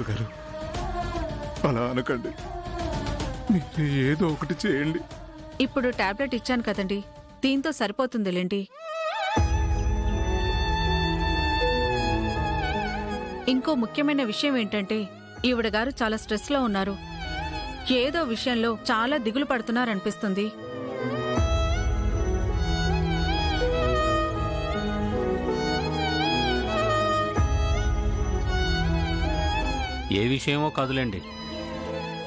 Doctor గారు, అలా అనకండి. మీరు ఏదో ఒకటి చేయండి. ఇప్పుడు టాబ్లెట్ ఇచ్చాను కదండి, దీంతో సరిపోతుందిలేండి. ఇంకో ముఖ్యమైన విషయం ఏంటంటే, ఈవిడ గారు చాలా స్ట్రెస్ లో ఉన్నారు. ఏదో విషయంలో చాలా దిగులు పడుతున్నారనిపిస్తుంది. ఏ విషయమో కాదులేండి,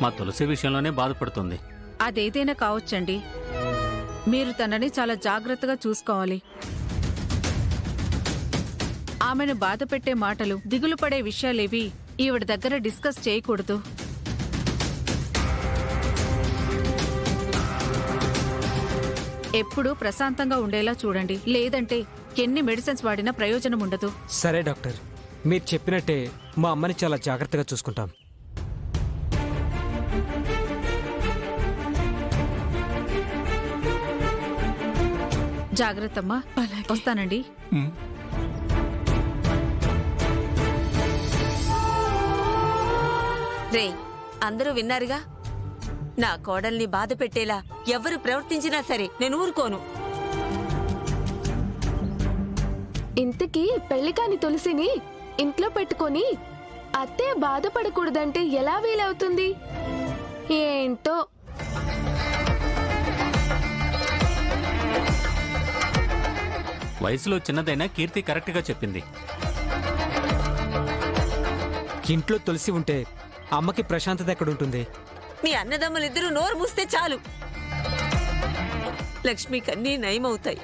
మా తులసి విషయంలోనే బాధపడుతుంది. అదేదైనా కావచ్చండి. మీరు తనని చాలా జాగ్రత్తగా చూసుకోవాలి. ఆమెను బాధ పెట్టే మాటలు, దిగులు పడే విషయాలేవి ఈవిడ దగ్గర డిస్కస్ చేయకూడదు. ఎప్పుడూ ప్రశాంతంగా ఉండేలా చూడండి, లేదంటే ఎన్ని మెడిసిన్స్ వాడినా ప్రయోజనం ఉండదు. సరే డాక్టర్, మీరు చెప్పినట్టే మా అమ్మని చాలా జాగ్రత్తగా చూసుకుంటాం. జాగ్రత్తమ్మా. వస్తానండి. రే, అందరూ విన్నారుగా? నా కోడల్ని బాధ పెట్టేలా ఎవరు ప్రవర్తించినా సరే నేను ఊరుకోను. ఇంతకీ పెళ్లి కాని తులసిని ఇంట్లో పెట్టుకొని అత్తే బాధపడకూడదంటే ఎలా వీలవుతుంది? ఏంటో. వయసులో చిన్నదైనా కీర్తి కరెక్ట్గా చెప్పింది. ఇంట్లో తులసి ఉంటే అమ్మకి ప్రశాంతత ఎక్కడుంటుంది? మీ అన్నదమ్ములిద్దరూ నోరు మూస్తే చాలు, లక్ష్మికన్నీ నయమవుతాయి.